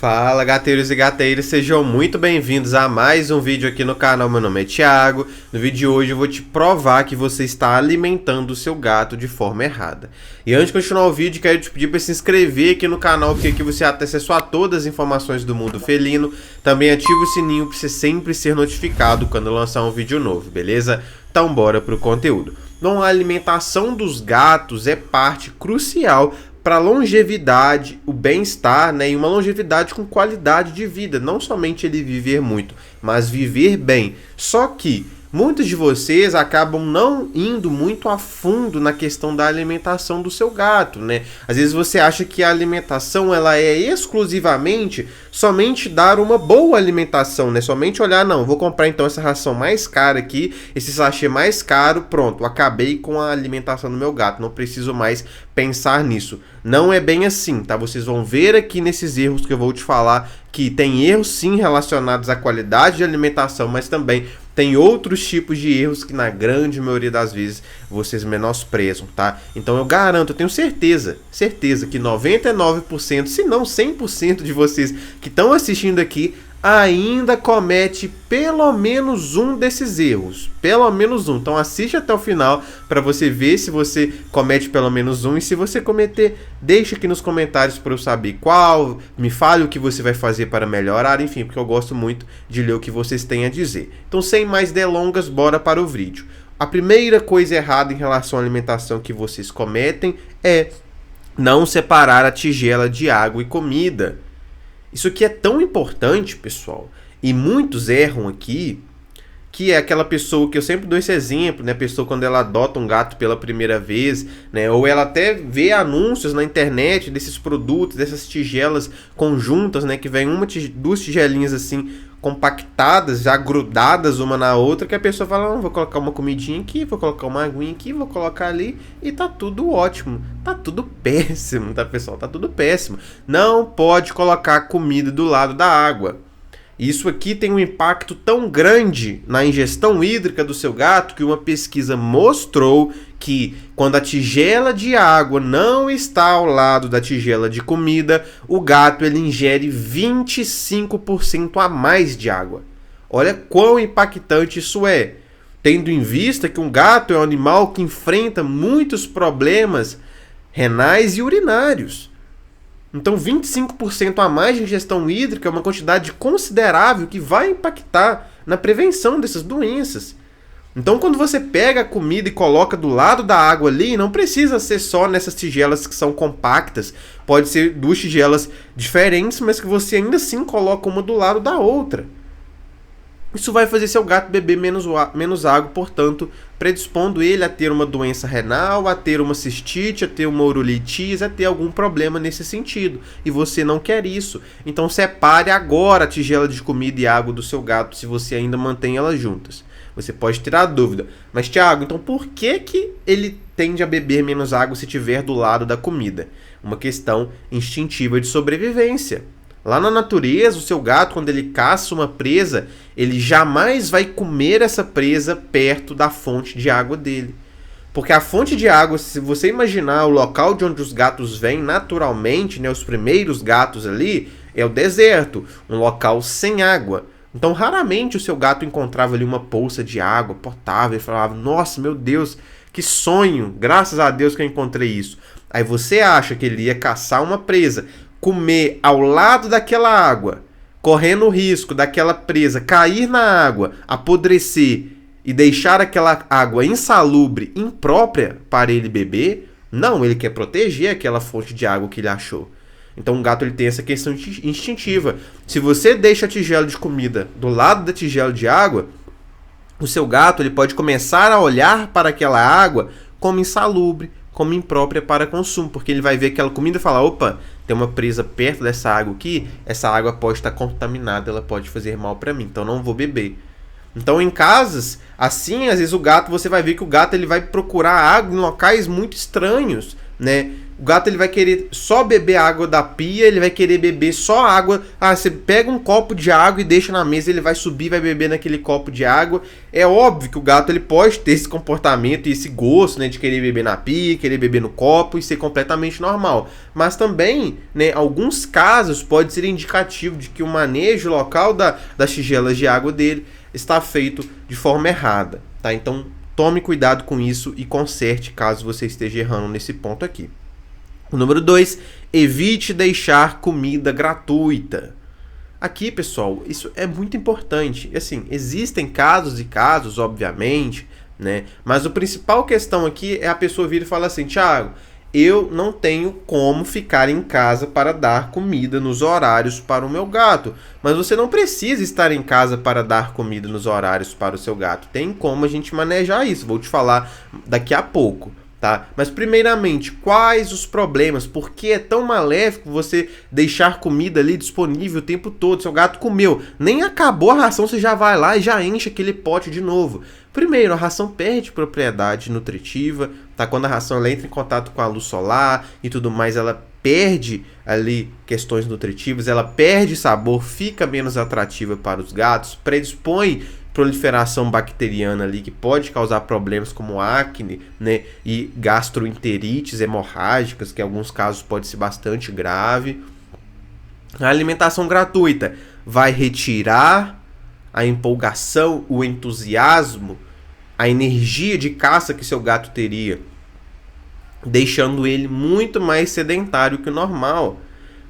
Fala, gateiros e gateiras, sejam muito bem-vindos a mais um vídeo aqui no canal. Meu nome é Thiago. No vídeo de hoje eu vou te provar que você está alimentando o seu gato de forma errada. E antes de continuar o vídeo, quero te pedir para se inscrever aqui no canal, porque aqui você tem acesso a todas as informações do mundo felino. Também ativa o sininho para você sempre ser notificado quando eu lançar um vídeo novo, beleza? Então bora pro conteúdo. Então, a alimentação dos gatos é parte crucial para a longevidade, o bem-estar, né, e uma longevidade com qualidade de vida. Não somente ele viver muito, mas viver bem. Só que muitos de vocês acabam não indo muito a fundo na questão da alimentação do seu gato, né? Às vezes você acha que a alimentação ela é exclusivamente somente dar uma boa alimentação, né? Somente olhar, não, vou comprar então essa ração mais cara aqui, esse sachê mais caro, pronto, acabei com a alimentação do meu gato, não preciso mais pensar nisso. Não é bem assim, tá? Vocês vão ver aqui nesses erros que eu vou te falar que tem erros sim relacionados à qualidade de alimentação, mas também tem outros tipos de erros que na grande maioria das vezes vocês menosprezam, tá? Então eu garanto, eu tenho certeza que 99%, se não 100% de vocês que estão assistindo aqui ainda comete pelo menos um desses erros, pelo menos um. Então assiste até o final para você ver se você comete pelo menos um, e se você cometer, deixa aqui nos comentários para eu saber qual, me fale o que você vai fazer para melhorar, enfim, porque eu gosto muito de ler o que vocês têm a dizer. Então, sem mais delongas, bora para o vídeo. A primeira coisa errada em relação à alimentação que vocês cometem é não separar a tigela de água e comida. Isso aqui é tão importante, pessoal, e muitos erram aqui, que é aquela pessoa que eu sempre dou esse exemplo, né? A pessoa quando ela adota um gato pela primeira vez, né? Ou ela até vê anúncios na internet desses produtos, dessas tigelas conjuntas, né? Que vem duas tigelinhas assim, compactadas, já grudadas uma na outra, que a pessoa fala, não, vou colocar uma comidinha aqui, vou colocar uma aguinha aqui, vou colocar ali, e tá tudo ótimo. Tá tudo péssimo, tá, pessoal? Tá tudo péssimo. Não pode colocar comida do lado da água. Isso aqui tem um impacto tão grande na ingestão hídrica do seu gato que uma pesquisa mostrou que quando a tigela de água não está ao lado da tigela de comida, o gato ele ingere 25% a mais de água. Olha quão impactante isso é, tendo em vista que um gato é um animal que enfrenta muitos problemas renais e urinários. Então 25% a mais de ingestão hídrica é uma quantidade considerável que vai impactar na prevenção dessas doenças. Então quando você pega a comida e coloca do lado da água ali, não precisa ser só nessas tigelas que são compactas. Pode ser duas tigelas diferentes, mas que você ainda assim coloca uma do lado da outra. Isso vai fazer seu gato beber menos água, portanto, predispondo ele a ter uma doença renal, a ter uma cistite, a ter uma urolitise, a ter algum problema nesse sentido. E você não quer isso. Então separe agora a tigela de comida e água do seu gato, se você ainda mantém elas juntas. Você pode ter a dúvida, mas Thiago, então por que ele tende a beber menos água se estiver do lado da comida? Uma questão instintiva de sobrevivência. Lá na natureza, o seu gato, quando ele caça uma presa, ele jamais vai comer essa presa perto da fonte de água dele. Porque a fonte de água, se você imaginar o local de onde os gatos vêm naturalmente, né, os primeiros gatos ali, é o deserto, um local sem água. Então, raramente o seu gato encontrava ali uma poça de água potável e falava, nossa, meu Deus, que sonho, graças a Deus que eu encontrei isso. Aí você acha que ele ia caçar uma presa, comer ao lado daquela água, correndo o risco daquela presa cair na água, apodrecer e deixar aquela água insalubre, imprópria para ele beber? Não, ele quer proteger aquela fonte de água que ele achou. Então o gato ele tem essa questão instintiva. Se você deixa a tigela de comida do lado da tigela de água, o seu gato ele pode começar a olhar para aquela água como insalubre, como imprópria para consumo, porque ele vai ver aquela comida e falar, opa, tem uma presa perto dessa água aqui, essa água pode estar contaminada, ela pode fazer mal para mim, então não vou beber. Então em casas, assim, às vezes você vai ver que o gato ele vai procurar água em locais muito estranhos, né? O gato ele vai querer só beber água da pia, ele vai querer beber só água. Ah, você pega um copo de água e deixa na mesa, ele vai subir, vai beber naquele copo de água. É óbvio que o gato ele pode ter esse comportamento e esse gosto, né, de querer beber na pia, querer beber no copo e ser completamente normal. Mas também, né, alguns casos pode ser indicativo de que o manejo local das tigelas de água dele está feito de forma errada, tá? Então, tome cuidado com isso e conserte caso você esteja errando nesse ponto aqui. O número 2, evite deixar comida gratuita. Aqui, pessoal, isso é muito importante. Assim, existem casos e casos, obviamente, né? Mas a principal questão aqui é a pessoa vir e falar assim, Thiago, eu não tenho como ficar em casa para dar comida nos horários para o meu gato. Mas você não precisa estar em casa para dar comida nos horários para o seu gato. Tem como a gente manejar isso. Vou te falar daqui a pouco. Tá? Mas primeiramente, quais os problemas? Por que é tão maléfico você deixar comida ali disponível o tempo todo? Seu gato comeu, nem acabou a ração, você já vai lá e já enche aquele pote de novo. Primeiro, a ração perde propriedade nutritiva, tá? Quando a ração ela entra em contato com a luz solar e tudo mais, ela perde ali questões nutritivas, ela perde sabor, fica menos atrativa para os gatos, predispõe proliferação bacteriana ali que pode causar problemas como acne, né, e gastroenterites hemorrágicas, que em alguns casos pode ser bastante grave. A alimentação gratuita vai retirar a empolgação, o entusiasmo, a energia de caça que seu gato teria, deixando ele muito mais sedentário que o normal.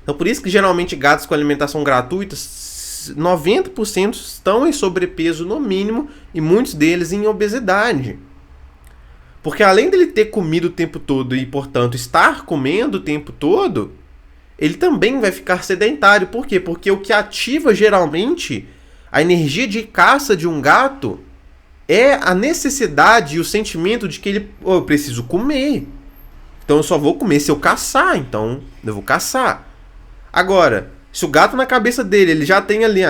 Então por isso que geralmente gatos com alimentação gratuita 90% estão em sobrepeso no mínimo e muitos deles em obesidade. Porque além dele ter comido o tempo todo e, portanto, estar comendo o tempo todo, ele também vai ficar sedentário. Por quê? Porque o que ativa geralmente a energia de caça de um gato é a necessidade e o sentimento de que ele, eu preciso comer. Então eu só vou comer se eu caçar, então eu vou caçar. Agora, se o gato na cabeça dele, ele já tem ali,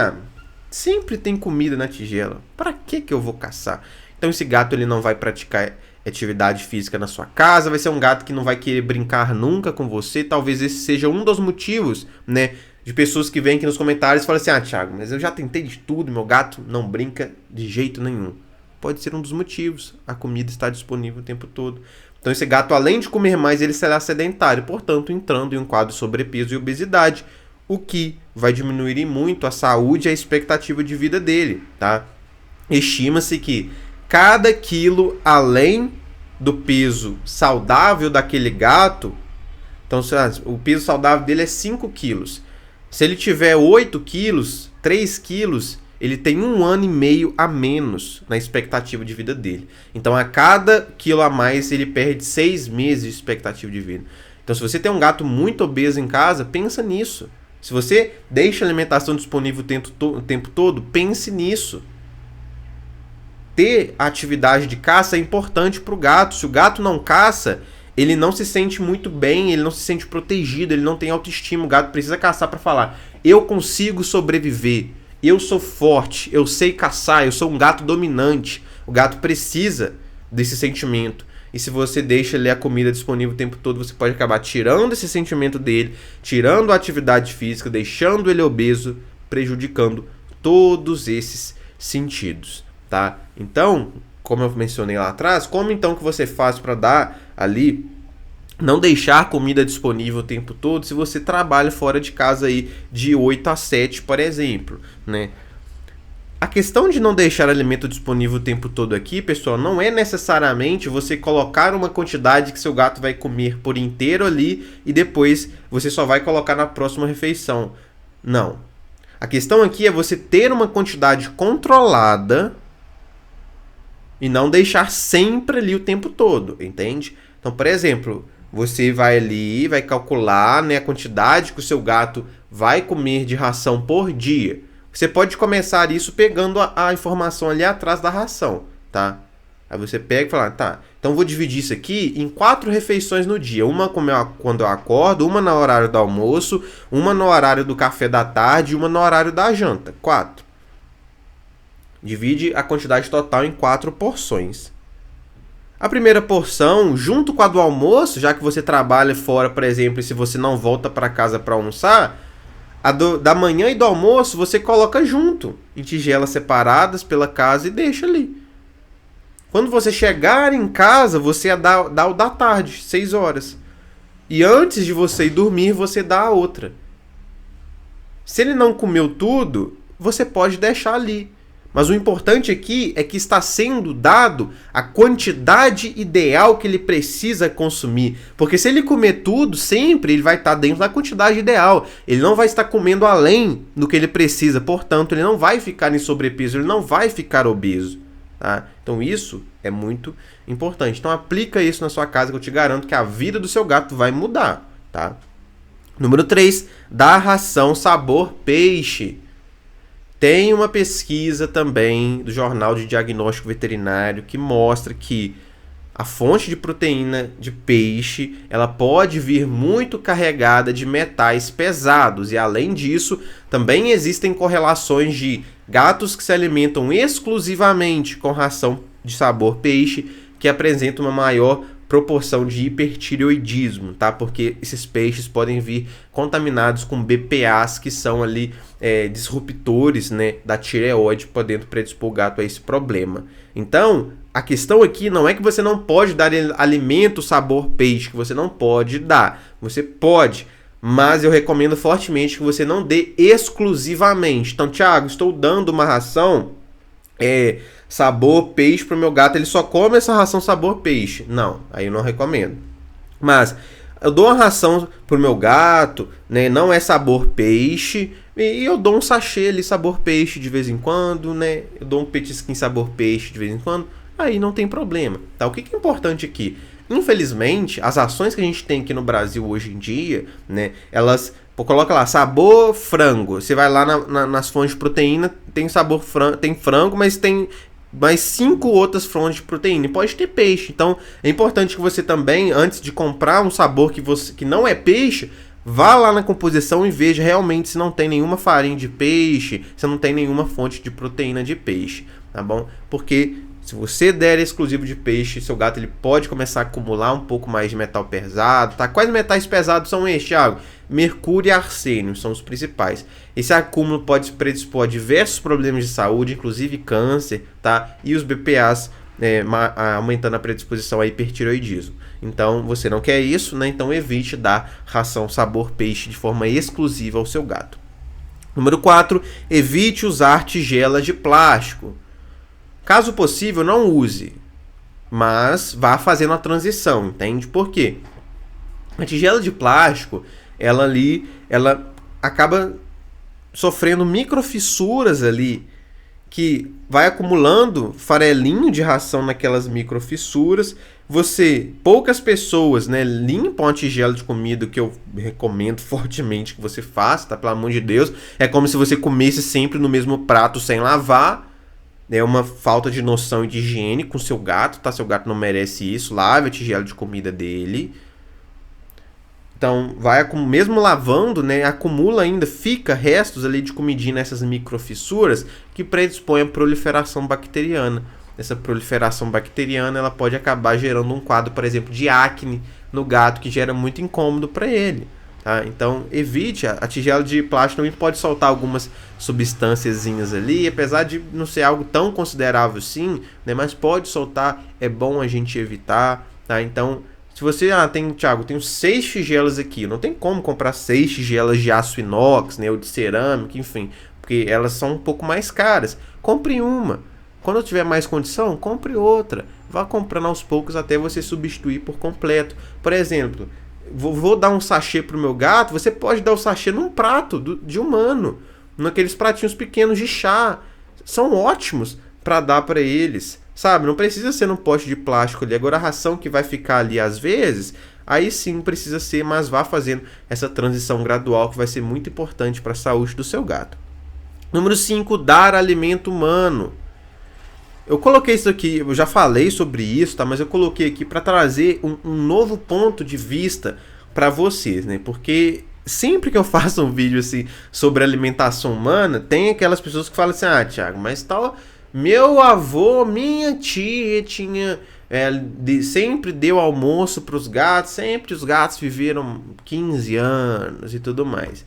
sempre tem comida na tigela, para que eu vou caçar? Então esse gato ele não vai praticar atividade física na sua casa, vai ser um gato que não vai querer brincar nunca com você. Talvez esse seja um dos motivos, né, de pessoas que vêm aqui nos comentários e falam assim, Thiago, mas eu já tentei de tudo, meu gato não brinca de jeito nenhum. Pode ser um dos motivos, a comida está disponível o tempo todo. Então esse gato, além de comer mais, ele será sedentário, portanto entrando em um quadro de sobrepeso e obesidade, o que vai diminuir muito a saúde e a expectativa de vida dele, tá? Estima-se que cada quilo além do peso saudável daquele gato, então o peso saudável dele é 5 quilos. Se ele tiver 8 quilos, 3 quilos, ele tem 1 ano e meio a menos na expectativa de vida dele. Então a cada quilo a mais ele perde 6 meses de expectativa de vida. Então se você tem um gato muito obeso em casa, pensa nisso. Se você deixa a alimentação disponível o tempo todo, pense nisso. Ter atividade de caça é importante para o gato. Se o gato não caça, ele não se sente muito bem, ele não se sente protegido, ele não tem autoestima. O gato precisa caçar para falar, eu consigo sobreviver, eu sou forte, eu sei caçar, eu sou um gato dominante. O gato precisa desse sentimento. E se você deixa ali a comida disponível o tempo todo, você pode acabar tirando esse sentimento dele, tirando a atividade física, deixando ele obeso, prejudicando todos esses sentidos, tá? Então, como eu mencionei lá atrás, como então que você faz para dar ali, não deixar comida disponível o tempo todo se você trabalha fora de casa aí de 8 a 7, por exemplo, né? A questão de não deixar alimento disponível o tempo todo aqui, pessoal, não é necessariamente você colocar uma quantidade que seu gato vai comer por inteiro ali e depois você só vai colocar na próxima refeição. Não. A questão aqui é você ter uma quantidade controlada e não deixar sempre ali o tempo todo, entende? Então, por exemplo, você vai ali, vai calcular, né, a quantidade que o seu gato vai comer de ração por dia. Você pode começar isso pegando a informação ali atrás da ração, tá? Aí você pega e fala, tá, então vou dividir isso aqui em 4 refeições no dia. Uma quando eu acordo, uma no horário do almoço, uma no horário do café da tarde e uma no horário da janta. 4. Divide a quantidade total em 4 porções. A primeira porção, junto com a do almoço, já que você trabalha fora, por exemplo, e se você não volta para casa para almoçar, da manhã e do almoço você coloca junto, em tigelas separadas pela casa e deixa ali. Quando você chegar em casa, você dá o da tarde, 6 horas. E antes de você ir dormir, você dá a outra. Se ele não comeu tudo, você pode deixar ali. Mas o importante aqui é que está sendo dado a quantidade ideal que ele precisa consumir. Porque se ele comer tudo, sempre ele vai estar dentro da quantidade ideal. Ele não vai estar comendo além do que ele precisa. Portanto, ele não vai ficar em sobrepeso, ele não vai ficar obeso. Tá? Então isso é muito importante. Então aplica isso na sua casa que eu te garanto que a vida do seu gato vai mudar. Tá? Número 3, dá ração sabor peixe. Tem uma pesquisa também do Jornal de Diagnóstico Veterinário que mostra que a fonte de proteína de peixe ela pode vir muito carregada de metais pesados. E além disso, também existem correlações de gatos que se alimentam exclusivamente com ração de sabor peixe que apresentam uma maior proporção de hipertireoidismo, tá? Porque esses peixes podem vir contaminados com BPAs que são ali disruptores, né, da tireoide, podendo predispor o gato a esse problema. Então, a questão aqui não é que você não pode dar alimento sabor peixe, que você não pode dar. Você pode, mas eu recomendo fortemente que você não dê exclusivamente. Então, Thiago, estou dando uma ração sabor peixe para o meu gato, ele só come essa ração sabor peixe. Não, aí eu não recomendo. Mas eu dou uma ração para o meu gato, né, não é sabor peixe, e eu dou um sachê ali sabor peixe de vez em quando, né? Eu dou um petisquinho sabor peixe de vez em quando, aí não tem problema. Tá? O que é importante aqui? Infelizmente, as ações que a gente tem aqui no Brasil hoje em dia, né, elas... Coloca lá, sabor frango. Você vai lá nas fontes de proteína, tem sabor tem frango, mas tem mais 5 outras fontes de proteína. E pode ter peixe. Então, é importante que você também, antes de comprar um sabor que não é peixe, vá lá na composição e veja realmente se não tem nenhuma farinha de peixe, se não tem nenhuma fonte de proteína de peixe, tá bom? Porque se você der exclusivo de peixe, seu gato ele pode começar a acumular um pouco mais de metal pesado, tá? Quais metais pesados são estes, Thiago? Mercúrio e arsênio são os principais. Esse acúmulo pode predispor a diversos problemas de saúde, inclusive câncer, tá? E os BPAs aumentando a predisposição a hipertireoidismo. Então, você não quer isso, né? Então, evite dar ração sabor peixe de forma exclusiva ao seu gato. Número 4, evite usar tigelas de plástico. Caso possível, não use, mas vá fazendo a transição, entende? Por quê? A tigela de plástico, ela acaba sofrendo microfissuras ali, que vai acumulando farelinho de ração naquelas microfissuras. Poucas pessoas, né, limpam a tigela de comida, que eu recomendo fortemente que você faça, tá? Pelo amor de Deus. É como se você comesse sempre no mesmo prato sem lavar. É uma falta de noção e de higiene com seu gato, tá? Seu gato não merece isso. Lave a tigela de comida dele. Então, mesmo lavando, né, acumula ainda, fica restos ali de comidinha nessas microfissuras que predispõem à proliferação bacteriana. Essa proliferação bacteriana, ela pode acabar gerando um quadro, por exemplo, de acne no gato, que gera muito incômodo para ele. Tá? Então, evite. A tigela de plástico também pode soltar algumas substânciazinhas ali, apesar de não ser algo tão considerável sim, né, mas pode soltar, é bom a gente evitar. Tá? Então, se você, Thiago, tenho 6 tigelas aqui, não tem como comprar 6 tigelas de aço inox, né, ou de cerâmica, enfim, porque elas são um pouco mais caras. Compre uma. Quando eu tiver mais condição, compre outra. Vá comprando aos poucos até você substituir por completo. Por exemplo, vou dar um sachê pro meu gato, você pode dar o sachê num prato de humano, naqueles pratinhos pequenos de chá. São ótimos para dar para eles, sabe? Não precisa ser num pote de plástico ali. Agora a ração que vai ficar ali às vezes, aí sim precisa ser, mas vá fazendo essa transição gradual que vai ser muito importante para a saúde do seu gato. Número 5, dar alimento humano. Eu coloquei isso aqui, eu já falei sobre isso, tá? Mas eu coloquei aqui para trazer um novo ponto de vista para vocês, né? Porque sempre que eu faço um vídeo assim sobre alimentação humana, tem aquelas pessoas que falam assim: Thiago, mas tal, meu avô, minha tia tinha sempre deu almoço para os gatos, sempre os gatos viveram 15 anos e tudo mais.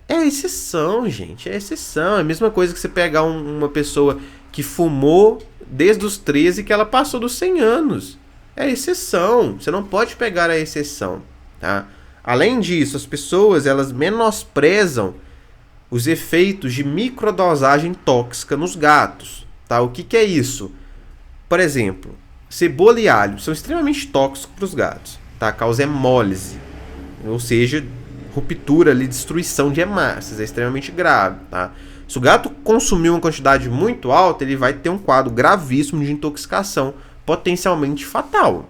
É exceção, gente, é exceção. É a mesma coisa que você pegar uma pessoa que fumou desde os 13 que ela passou dos 100 anos. É exceção, você não pode pegar a exceção, tá? Além disso, as pessoas, elas menosprezam os efeitos de microdosagem tóxica nos gatos, tá? O que é isso? Por exemplo, cebola e alho são extremamente tóxicos para os gatos, tá? Causa hemólise, ou seja, ruptura ali, destruição de hemácias, é extremamente grave, tá? Se o gato consumir uma quantidade muito alta, ele vai ter um quadro gravíssimo de intoxicação, potencialmente fatal,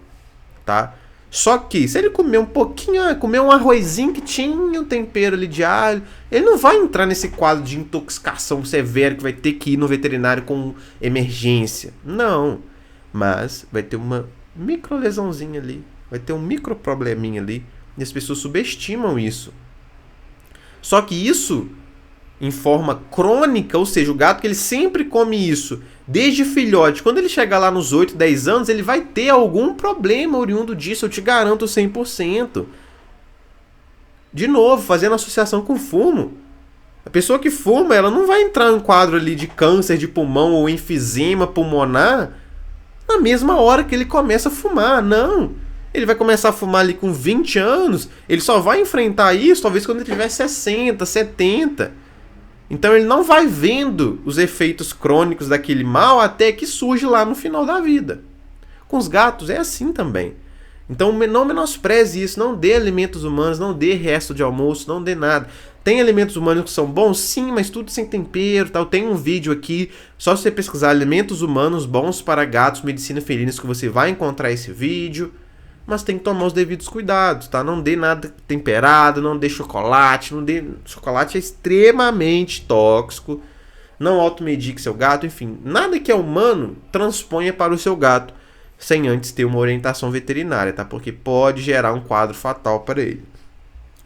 tá? Só que se ele comer um pouquinho, comer um arrozinho que tinha um tempero ali de alho, ele não vai entrar nesse quadro de intoxicação severa que vai ter que ir no veterinário com emergência. Não, mas vai ter uma micro lesãozinha ali, vai ter um micro probleminha ali. E as pessoas subestimam isso. Só que isso, em forma crônica, ou seja, o gato que ele sempre come isso, desde filhote, quando ele chegar lá nos 8, 10 anos, ele vai ter algum problema oriundo disso, eu te garanto 100%. De novo, fazendo associação com fumo. A pessoa que fuma, ela não vai entrar em um quadro ali de câncer de pulmão ou enfisema pulmonar na mesma hora que ele começa a fumar, não. Ele vai começar a fumar ali com 20 anos, ele só vai enfrentar isso talvez quando ele tiver 60, 70. Então ele não vai vendo os efeitos crônicos daquele mal até que surge lá no final da vida. Com os gatos é assim também. Então não menospreze isso, não dê alimentos humanos, não dê resto de almoço, não dê nada. Tem alimentos humanos que são bons? Sim, mas tudo sem tempero, tal. Tem um vídeo aqui, só você pesquisar alimentos humanos bons para gatos, medicina felina, que você vai encontrar esse vídeo. Mas tem que tomar os devidos cuidados, tá? Não dê nada temperado, não dê chocolate, não dê... Chocolate é extremamente tóxico. Não automedique seu gato, enfim. Nada que é humano transponha para o seu gato sem antes ter uma orientação veterinária, tá? Porque pode gerar um quadro fatal para ele.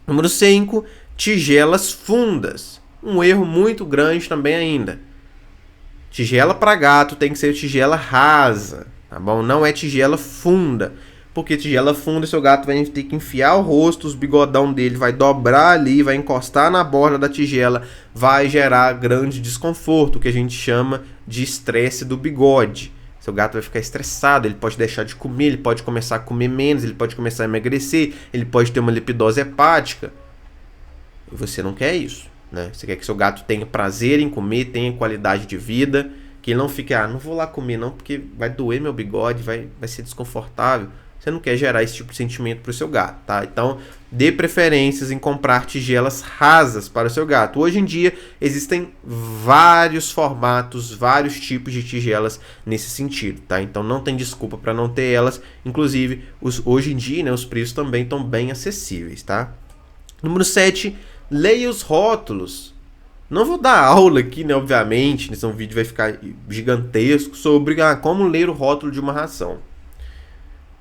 Número 5, tigelas fundas. Um erro muito grande também ainda. Tigela para gato tem que ser tigela rasa, tá bom? Não é tigela funda. Porque tigela funda, seu gato vai ter que enfiar o rosto, os bigodão dele vai dobrar ali, vai encostar na borda da tigela, vai gerar grande desconforto, que a gente chama de estresse do bigode. Seu gato vai ficar estressado, ele pode deixar de comer, ele pode começar a comer menos, ele pode começar a emagrecer, ele pode ter uma lipidose hepática. E você não quer isso, né? Você quer que seu gato tenha prazer em comer, tenha qualidade de vida, que ele não fique, não vou lá comer não, porque vai doer meu bigode, vai ser desconfortável. Você não quer gerar esse tipo de sentimento para o seu gato, tá? Então, dê preferências em comprar tigelas rasas para o seu gato. Hoje em dia, existem vários formatos, vários tipos de tigelas nesse sentido, tá? Então, não tem desculpa para não ter elas. Inclusive, hoje em dia, né, os preços também estão bem acessíveis, tá? Número 7, leia os rótulos. Não vou dar aula aqui, né, obviamente, nesse vídeo vai ficar gigantesco sobre como ler o rótulo de uma ração.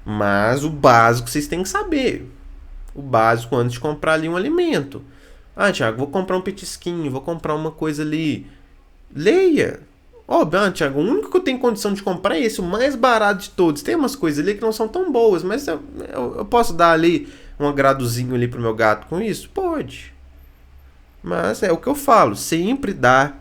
Mas o básico vocês têm que saber. O básico antes de comprar ali um alimento. Thiago, vou comprar um petisquinho, vou comprar uma coisa ali. Leia. Thiago, o único que eu tenho condição de comprar é esse, o mais barato de todos. Tem umas coisas ali que não são tão boas, mas eu posso dar ali um agradozinho ali pro meu gato com isso? Pode. Mas é o que eu falo, sempre dá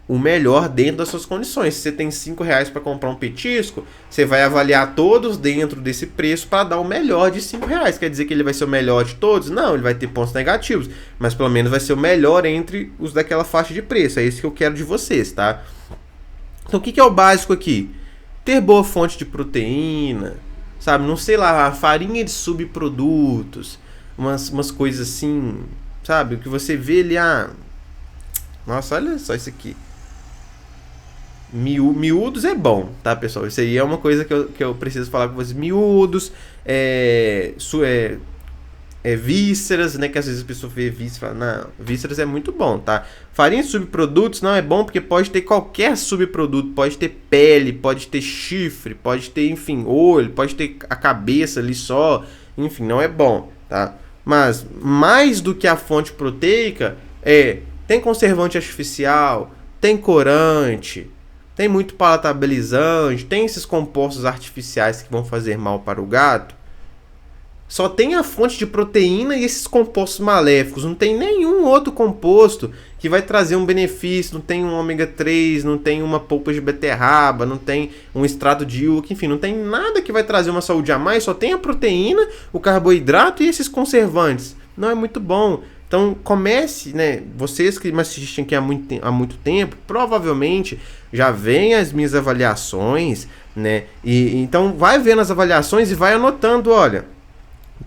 o melhor dentro das suas condições. Se você tem R$5 para comprar um petisco, você vai avaliar todos dentro desse preço para dar o melhor de R$5. Quer dizer que ele vai ser o melhor de todos? Não, ele vai ter pontos negativos, mas pelo menos vai ser o melhor entre os daquela faixa de preço. É isso que eu quero de vocês, tá? Então o que é o básico aqui? Ter boa fonte de proteína, sabe? Não sei lá, farinha de subprodutos, umas coisas assim, sabe? O que você vê ali, nossa, olha só isso aqui. Miúdos é bom, tá, pessoal? Isso aí é uma coisa que eu preciso falar com vocês. Miúdos, vísceras, né? Que às vezes a pessoa vê vísceras e fala, não, vísceras é muito bom, tá? Farinha de subprodutos não é bom porque pode ter qualquer subproduto. Pode ter pele, pode ter chifre, pode ter, enfim, olho, pode ter a cabeça ali só. Enfim, não é bom, tá? Mas mais do que a fonte proteica tem conservante artificial, tem corante, tem muito palatabilizante, tem esses compostos artificiais que vão fazer mal para o gato. Só tem a fonte de proteína e esses compostos maléficos. Não tem nenhum outro composto que vai trazer um benefício. Não tem um ômega 3, não tem uma polpa de beterraba, não tem um extrato de uva, enfim, não tem nada que vai trazer uma saúde a mais. Só tem a proteína, o carboidrato e esses conservantes. Não é muito bom. Então comece, né? Vocês que me assistem aqui há muito tempo, provavelmente já veem as minhas avaliações, né? E então vai vendo as avaliações e vai anotando, olha.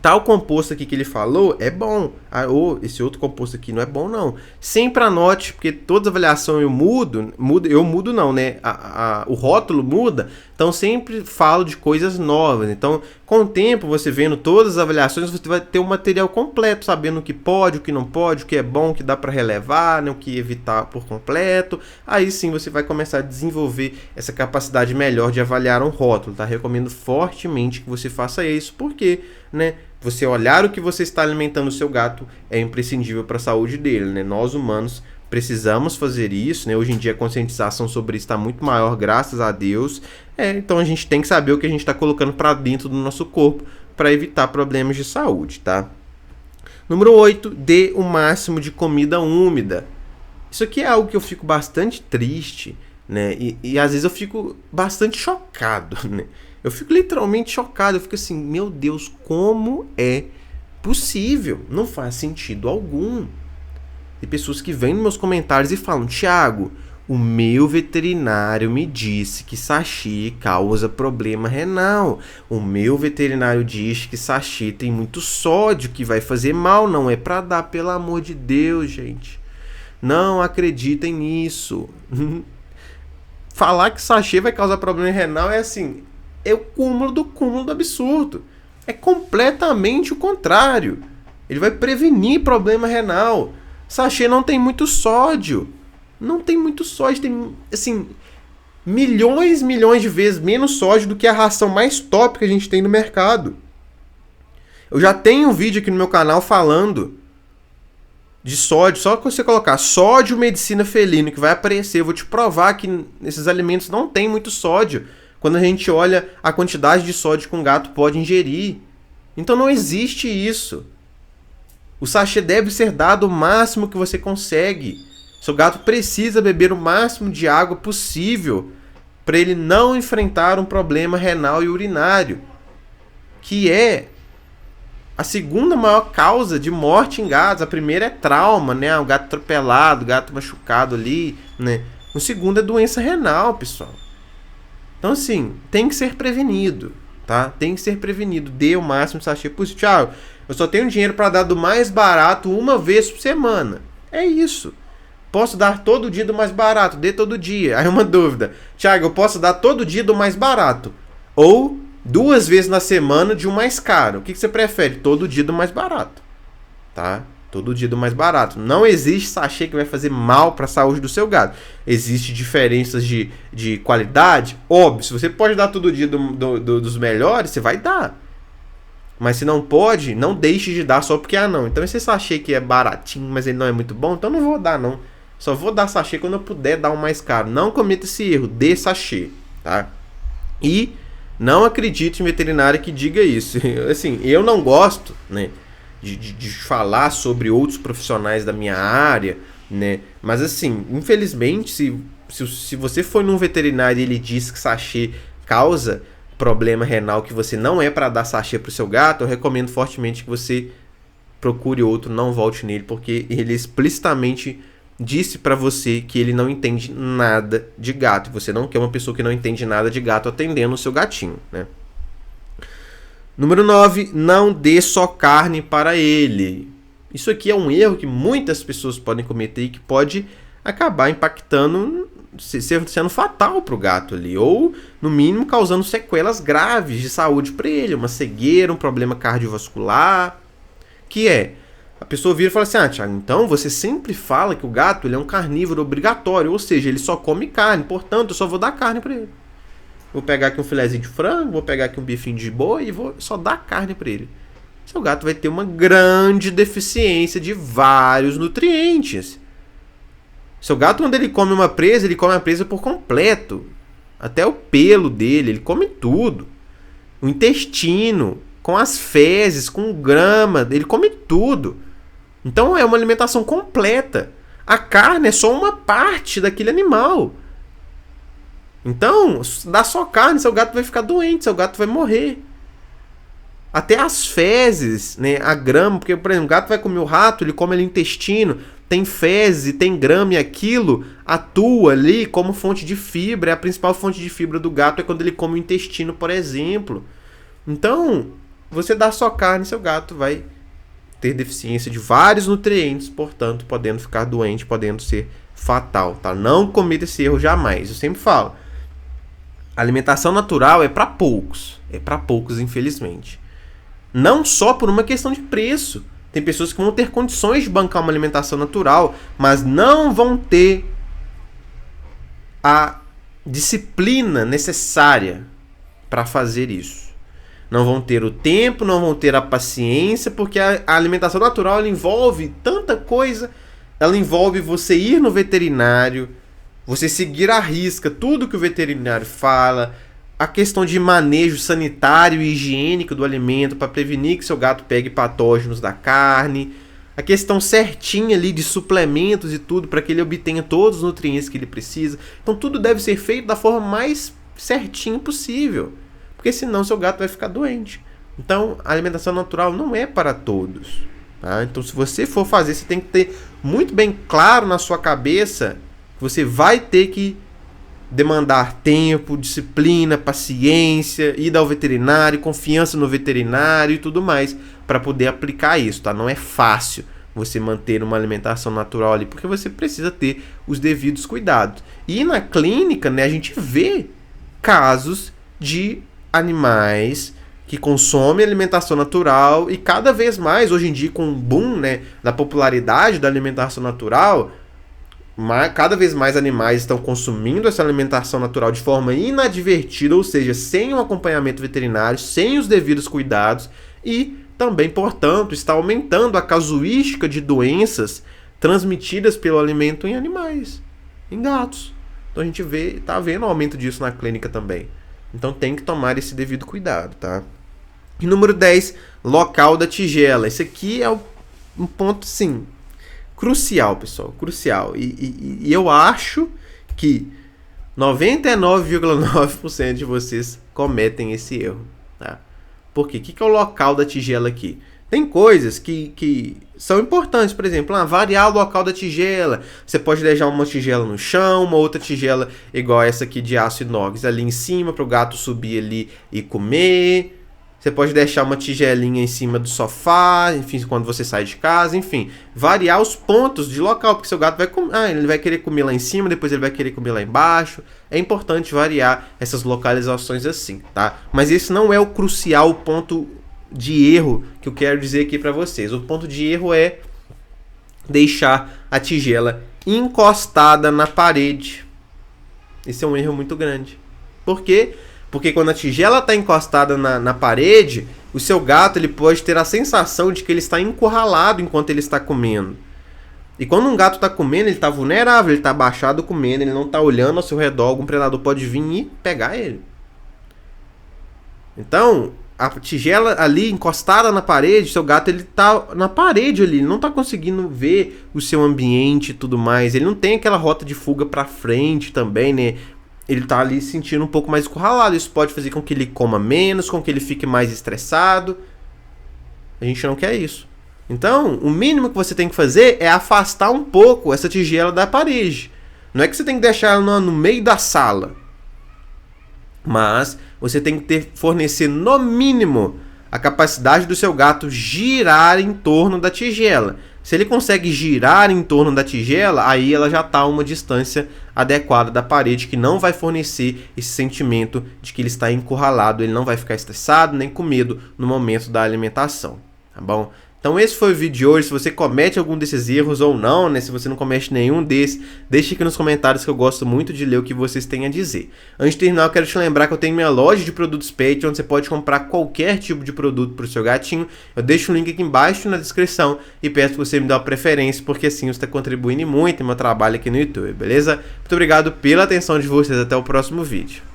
Tal composto aqui que ele falou é bom. Ou esse outro composto aqui não é bom, não. Sempre anote, porque toda avaliação eu mudo não, né? O rótulo muda, então sempre falo de coisas novas. Então, com o tempo, você vendo todas as avaliações, você vai ter um material completo, sabendo o que pode, o que não pode, o que é bom, o que dá para relevar, né? O que evitar por completo. Aí sim você vai começar a desenvolver essa capacidade melhor de avaliar um rótulo, tá? Recomendo fortemente que você faça isso, porque, né? Você olhar o que você está alimentando o seu gato é imprescindível para a saúde dele, né? Nós humanos precisamos fazer isso, né? Hoje em dia a conscientização sobre isso está muito maior, graças a Deus. Então a gente tem que saber o que a gente está colocando para dentro do nosso corpo para evitar problemas de saúde, tá? Número 8, dê o máximo de comida úmida. Isso aqui é algo que eu fico bastante triste, né? E às vezes eu fico bastante chocado, né? Eu fico literalmente chocado, eu fico assim, meu Deus, como é possível? Não faz sentido algum. Tem pessoas que vêm nos meus comentários e falam, Thiago, o meu veterinário me disse que sachê causa problema renal. O meu veterinário diz que sachê tem muito sódio, que vai fazer mal, não é pra dar, pelo amor de Deus, gente. Não acreditem nisso. Falar que sachê vai causar problema renal é assim... é o cúmulo do absurdo. É completamente o contrário. Ele vai prevenir problema renal. Sachê não tem muito sódio. Não tem muito sódio. Tem, assim, milhões de vezes menos sódio do que a ração mais top que a gente tem no mercado. Eu já tenho um vídeo aqui no meu canal falando de sódio. Só que você colocar sódio medicina felina, que vai aparecer. Eu vou te provar que esses alimentos não tem muito sódio. Quando a gente olha a quantidade de sódio que um gato pode ingerir. Então não existe isso. O sachê deve ser dado o máximo que você consegue. Seu gato precisa beber o máximo de água possível para ele não enfrentar um problema renal e urinário, que é a segunda maior causa de morte em gatos. A primeira é trauma, né? O gato atropelado, o gato machucado ali, né? O segundo é doença renal, pessoal. Então, assim, tem que ser prevenido, tá? Tem que ser prevenido. Dê o máximo de sachê possível. Thiago, eu só tenho dinheiro para dar do mais barato uma vez por semana. É isso. Posso dar todo dia do mais barato? Dê todo dia. Aí uma dúvida. Thiago, eu posso dar todo dia do mais barato? Ou 2 vezes na semana de um mais caro? O que você prefere? Todo dia do mais barato, tá? Todo dia do mais barato. Não existe sachê que vai fazer mal para a saúde do seu gato. Existem diferenças de qualidade? Óbvio, se você pode dar todo dia dos melhores, você vai dar. Mas se não pode, não deixe de dar só porque não. Então esse sachê que é baratinho, mas ele não é muito bom, então não vou dar não. Só vou dar sachê quando eu puder dar um mais caro. Não cometa esse erro, dê sachê, tá? E não acredite em veterinário que diga isso. Assim, eu não gosto, né, de falar sobre outros profissionais da minha área, né? Mas assim, infelizmente, se você for num veterinário e ele diz que sachê causa problema renal, que você não é para dar sachê pro seu gato, eu recomendo fortemente que você procure outro, não volte nele, porque ele explicitamente disse para você que ele não entende nada de gato. Você não quer uma pessoa que não entende nada de gato atendendo o seu gatinho, né? Número 9, não dê só carne para ele. Isso aqui é um erro que muitas pessoas podem cometer e que pode acabar impactando, sendo fatal para o gato ali, ou no mínimo causando sequelas graves de saúde para ele, uma cegueira, um problema cardiovascular, que é, a pessoa vira e fala assim, Thiago, então você sempre fala que o gato ele é um carnívoro obrigatório, ou seja, ele só come carne, portanto eu só vou dar carne para ele. Vou pegar aqui um filézinho de frango, vou pegar aqui um bifinho de boi e vou só dar carne para ele. Seu gato vai ter uma grande deficiência de vários nutrientes. Seu gato, quando ele come uma presa, ele come a presa por completo. Até o pelo dele, ele come tudo. O intestino, com as fezes, com grama, ele come tudo. Então é uma alimentação completa. A carne é só uma parte daquele animal. Então, dá só carne, seu gato vai ficar doente, seu gato vai morrer. Até as fezes, né, a grama, porque, por exemplo, o gato vai comer o rato, ele come ali o intestino, tem fezes, tem grama e aquilo atua ali como fonte de fibra. A principal fonte de fibra do gato é quando ele come o intestino, por exemplo. Então, você dá só carne, seu gato vai ter deficiência de vários nutrientes, portanto, podendo ficar doente, podendo ser fatal, tá? Não cometa esse erro jamais. Eu sempre falo, a alimentação natural é para poucos, infelizmente. Não só por uma questão de preço. Tem pessoas que vão ter condições de bancar uma alimentação natural, mas não vão ter a disciplina necessária para fazer isso. Não vão ter o tempo, não vão ter a paciência, porque a alimentação natural ela envolve tanta coisa. Ela envolve você ir no veterinário, você seguir à risca tudo que o veterinário fala, a questão de manejo sanitário e higiênico do alimento para prevenir que seu gato pegue patógenos da carne, a questão certinha ali de suplementos e tudo para que ele obtenha todos os nutrientes que ele precisa. Então tudo deve ser feito da forma mais certinha possível, porque senão seu gato vai ficar doente. Então a alimentação natural não é para todos, tá? Então se você for fazer, você tem que ter muito bem claro na sua cabeça que você vai ter que demandar tempo, disciplina, paciência, ir ao veterinário, confiança no veterinário e tudo mais para poder aplicar isso, tá? Não é fácil você manter uma alimentação natural ali, porque você precisa ter os devidos cuidados. E na clínica, né, a gente vê casos de animais que consomem alimentação natural e cada vez mais, hoje em dia, com o boom, né, da popularidade da alimentação natural, cada vez mais animais estão consumindo essa alimentação natural de forma inadvertida, ou seja, sem um acompanhamento veterinário, sem os devidos cuidados e também, portanto, está aumentando a casuística de doenças transmitidas pelo alimento em animais, em gatos. Então a gente está vendo o aumento disso na clínica também. Então tem que tomar esse devido cuidado, tá? E número 10, local da tigela. Esse aqui é um ponto, sim, crucial, pessoal, crucial. E eu acho que 99,9% de vocês cometem esse erro, tá? Por quê? O que é o local da tigela aqui? Tem coisas que são importantes, por exemplo, variar o local da tigela. Você pode deixar uma tigela no chão, uma outra tigela igual essa aqui de aço inox ali em cima para o gato subir ali e comer. Você pode deixar uma tigelinha em cima do sofá, enfim, quando você sai de casa, enfim. Variar os pontos de local, porque seu gato vai comer, ele vai querer comer lá em cima, depois ele vai querer comer lá embaixo. É importante variar essas localizações assim, tá? Mas esse não é o crucial, o ponto de erro que eu quero dizer aqui para vocês. O ponto de erro é deixar a tigela encostada na parede. Esse é um erro muito grande. Por quê? Porque quando a tigela está encostada na parede, o seu gato ele pode ter a sensação de que ele está encurralado enquanto ele está comendo. E quando um gato está comendo, ele está vulnerável, ele está abaixado comendo, ele não está olhando ao seu redor, algum predador pode vir e pegar ele. Então, a tigela ali encostada na parede, seu gato ele tá na parede ali, ele não está conseguindo ver o seu ambiente e tudo mais, ele não tem aquela rota de fuga para frente também, né? Ele tá ali se sentindo um pouco mais encurralado. Isso pode fazer com que ele coma menos, com que ele fique mais estressado. A gente não quer isso. Então, o mínimo que você tem que fazer é afastar um pouco essa tigela da parede. Não é que você tem que deixar ela no meio da sala. Mas você tem que fornecer no mínimo a capacidade do seu gato girar em torno da tigela. Se ele consegue girar em torno da tigela, aí ela já está a uma distância adequada da parede, que não vai fornecer esse sentimento de que ele está encurralado, ele não vai ficar estressado nem com medo no momento da alimentação, tá bom? Então esse foi o vídeo de hoje. Se você comete algum desses erros ou não, né? Se você não comete nenhum desses, deixe aqui nos comentários que eu gosto muito de ler o que vocês têm a dizer. Antes de terminar, eu quero te lembrar que eu tenho minha loja de produtos pet, onde você pode comprar qualquer tipo de produto para o seu gatinho. Eu deixo o link aqui embaixo na descrição e peço que você me dê uma preferência, porque assim você está contribuindo muito em meu trabalho aqui no YouTube, beleza? Muito obrigado pela atenção de vocês, até o próximo vídeo.